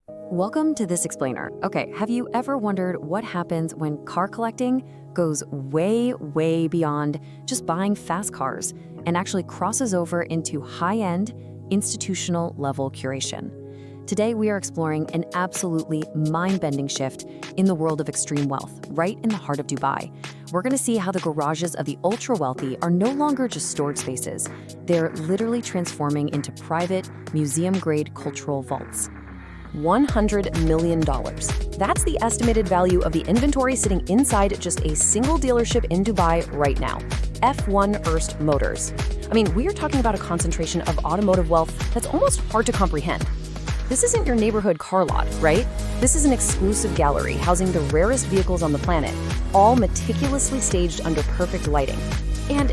Welcome to This Explainer. Okay, have you ever wondered what happens when car collecting goes way, way beyond just buying fast cars and actually crosses over into high-end, institutional-level curation? Today, we are exploring an absolutely mind-bending shift in the world of extreme wealth, right in the heart of Dubai. We're going to see how the garages of the ultra-wealthy are no longer just storage spaces. They're literally transforming into private, museum-grade cultural vaults. $100 million. That's the estimated value of the inventory sitting inside just a single dealership in Dubai right now. F1 Erst Motors. I mean, we are talking about a concentration of automotive wealth that's almost hard to comprehend. This isn't your neighborhood car lot, right? This is an exclusive gallery housing the rarest vehicles on the planet, all meticulously staged under perfect lighting. And,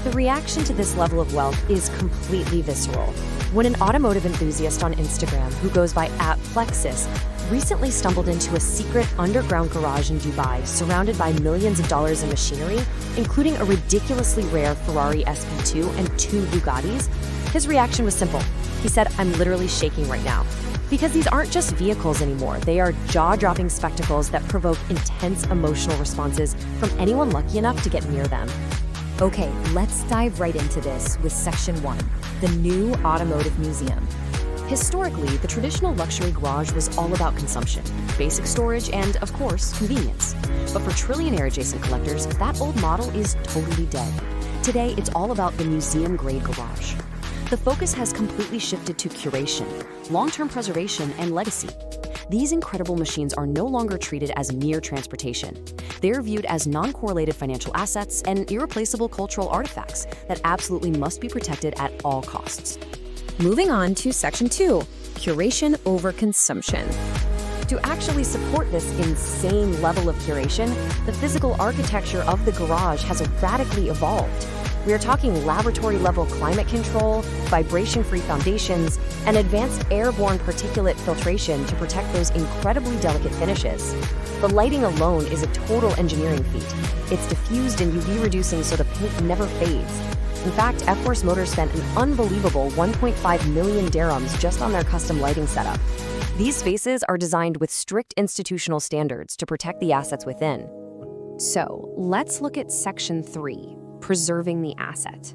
the reaction to this level of wealth is completely visceral. When an automotive enthusiast on Instagram who goes by @Plexus recently stumbled into a secret underground garage in Dubai surrounded by millions of dollars in machinery, including a ridiculously rare Ferrari SP2 and 2 Bugattis, his reaction was simple. He said, "I'm literally shaking right now." Because these aren't just vehicles anymore, they are jaw-dropping spectacles that provoke intense emotional responses from anyone lucky enough to get near them. Okay, let's dive right into this with Section 1, the new automotive museum. Historically, the traditional luxury garage was all about consumption, basic storage, and, of course, convenience. But for trillionaire-adjacent collectors, that old model is totally dead. Today, it's all about the museum-grade garage. The focus has completely shifted to curation, long-term preservation, and legacy. These incredible machines are no longer treated as mere transportation. They are viewed as non-correlated financial assets and irreplaceable cultural artifacts that absolutely must be protected at all costs. Moving on to Section 2, curation over consumption. To actually support this insane level of curation, the physical architecture of the garage has radically evolved. We are talking laboratory-level climate control, vibration-free foundations, and advanced airborne particulate filtration to protect those incredibly delicate finishes. The lighting alone is a total engineering feat. It's diffused and UV-reducing so the paint never fades. In fact, F1 Motors spent an unbelievable 1.5 million dirhams just on their custom lighting setup. These spaces are designed with strict institutional standards to protect the assets within. So, let's look at Section 3. Preserving the asset.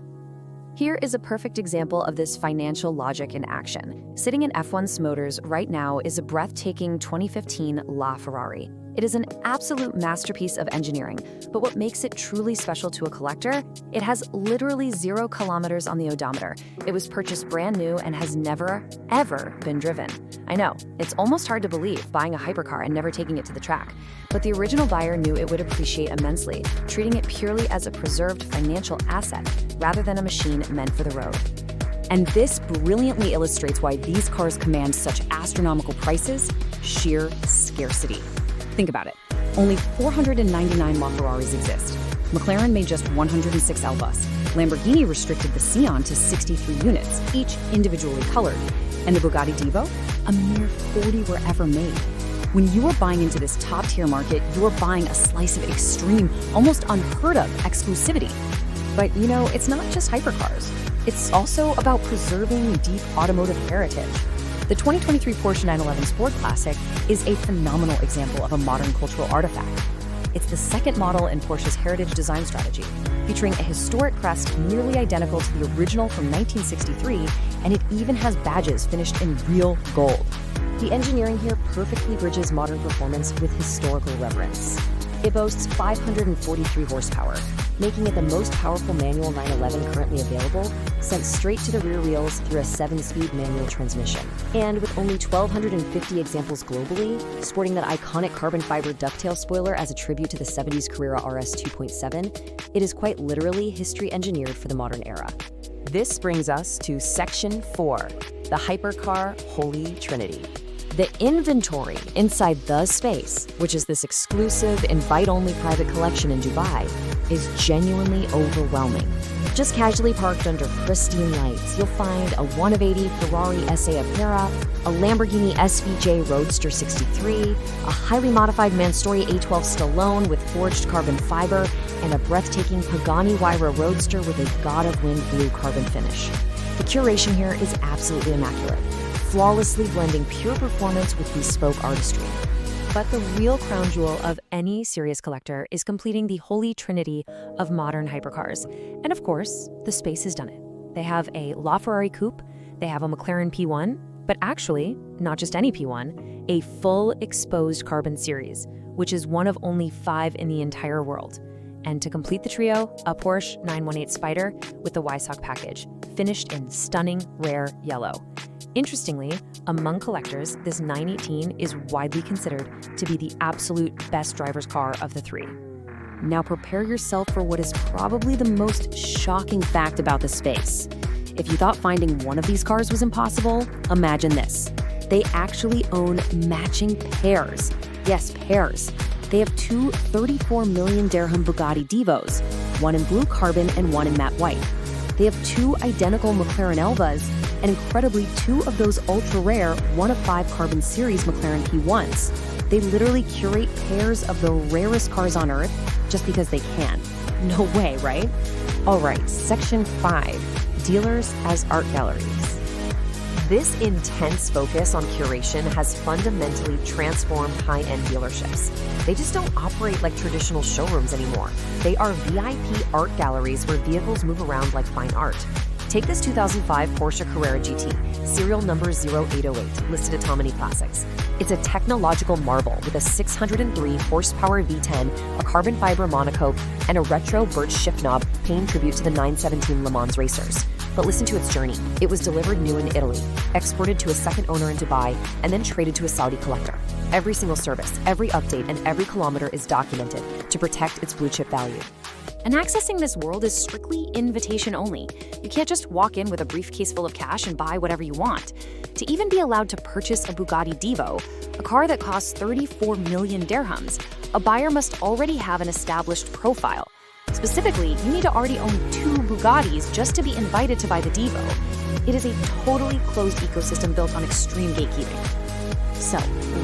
Here is a perfect example of this financial logic in action. Sitting in F1 Motors right now is a breathtaking 2015 LaFerrari. It is an absolute masterpiece of engineering, but what makes it truly special to a collector? It has literally 0 kilometers on the odometer. It was purchased brand new and has never, ever been driven. I know, it's almost hard to believe buying a hypercar and never taking it to the track, but the original buyer knew it would appreciate immensely, treating it purely as a preserved financial asset rather than a machine meant for the road. And this brilliantly illustrates why these cars command such astronomical prices: sheer scarcity. Think about it. Only 499 LaFerraris exist. McLaren made just 106 L-Bus. Lamborghini restricted the Sion to 63 units, each individually colored. And the Bugatti Divo? A mere 40 were ever made. When you are buying into this top-tier market, you are buying a slice of extreme, almost unheard-of exclusivity. But it's not just hypercars. It's also about preserving deep automotive heritage. The 2023 Porsche 911 Sport Classic is a phenomenal example of a modern cultural artifact. It's the second model in Porsche's heritage design strategy, featuring a historic crest nearly identical to the original from 1963, and it even has badges finished in real gold. The engineering here perfectly bridges modern performance with historical reverence. It boasts 543 horsepower, making it the most powerful manual 911 currently available, sent straight to the rear wheels through a 7-speed manual transmission. And with only 1,250 examples globally, sporting that iconic carbon fiber ducktail spoiler as a tribute to the 70s Carrera RS 2.7, it is quite literally history engineered for the modern era. This brings us to Section 4, the Hypercar Holy Trinity. The inventory inside the space, which is this exclusive, invite-only private collection in Dubai, is genuinely overwhelming. Just casually parked under pristine lights, you'll find a 1 of 80 Ferrari SA Apera, a Lamborghini SVJ Roadster 63, a highly modified Mansory A12 Stallone with forged carbon fiber, and a breathtaking Pagani Huayra Roadster with a God of Wind blue carbon finish. The curation here is absolutely immaculate. flawlessly blending pure performance with bespoke artistry. But the real crown jewel of any serious collector is completing the holy trinity of modern hypercars. And of course, the Space has done it. They have a LaFerrari coupe, they have a McLaren P1, but actually, not just any P1, a full exposed carbon series, which is one of only 5 in the entire world. And to complete the trio, a Porsche 918 Spider with the Weissach package, finished in stunning rare yellow. Interestingly, among collectors, this 918 is widely considered to be the absolute best driver's car of the 3. Now prepare yourself for what is probably the most shocking fact about the Space. If you thought finding one of these cars was impossible, imagine this. They actually own matching pairs. Yes, pairs. They have 2 34 million dirham Bugatti Divos, one in blue carbon and one in matte white. They have 2 identical McLaren Elvas, and incredibly 2 of those ultra-rare 1 of 5 carbon series McLaren P1s. They literally curate pairs of the rarest cars on Earth just because they can. No way, right? All right, Section 5, Dealers as Art Galleries. This intense focus on curation has fundamentally transformed high-end dealerships. They just don't operate like traditional showrooms anymore. They are VIP art galleries where vehicles move around like fine art. Take this 2005 Porsche Carrera GT, serial number 0808, listed at Tammany Classics. It's a technological marvel with a 603 horsepower V10, a carbon fiber monocoque, and a retro birch shift knob paying tribute to the 917 Le Mans racers. But listen to its journey. It was delivered new in Italy, exported to a second owner in Dubai, and then traded to a Saudi collector. Every single service, every update, and every kilometer is documented to protect its blue chip value. And accessing this world is strictly invitation only. You can't just walk in with a briefcase full of cash and buy whatever you want. To even be allowed to purchase a Bugatti Divo, a car that costs 34 million dirhams, a buyer must already have an established profile. Specifically, you need to already own 2 Bugattis just to be invited to buy the Divo. It is a totally closed ecosystem built on extreme gatekeeping. So,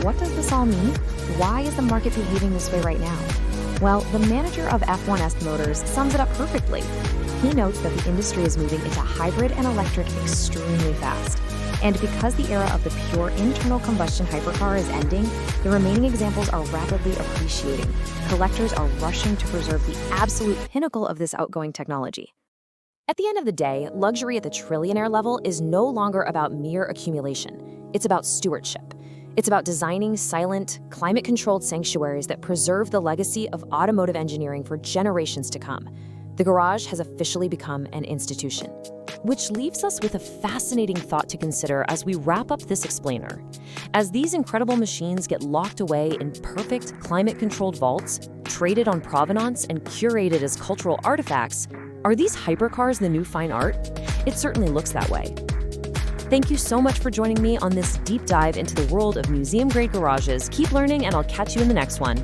what does this all mean? Why is the market behaving this way right now? Well, the manager of F1 Motors sums it up perfectly. He notes that the industry is moving into hybrid and electric extremely fast. And because the era of the pure internal combustion hypercar is ending, the remaining examples are rapidly appreciating. Collectors are rushing to preserve the absolute pinnacle of this outgoing technology. At the end of the day, luxury at the trillionaire level is no longer about mere accumulation. It's about stewardship. It's about designing silent, climate-controlled sanctuaries that preserve the legacy of automotive engineering for generations to come. The garage has officially become an institution. Which leaves us with a fascinating thought to consider as we wrap up this explainer. As these incredible machines get locked away in perfect, climate-controlled vaults, traded on provenance and curated as cultural artifacts, are these hypercars the new fine art? It certainly looks that way. Thank you so much for joining me on this deep dive into the world of museum-grade garages. Keep learning, and I'll catch you in the next one.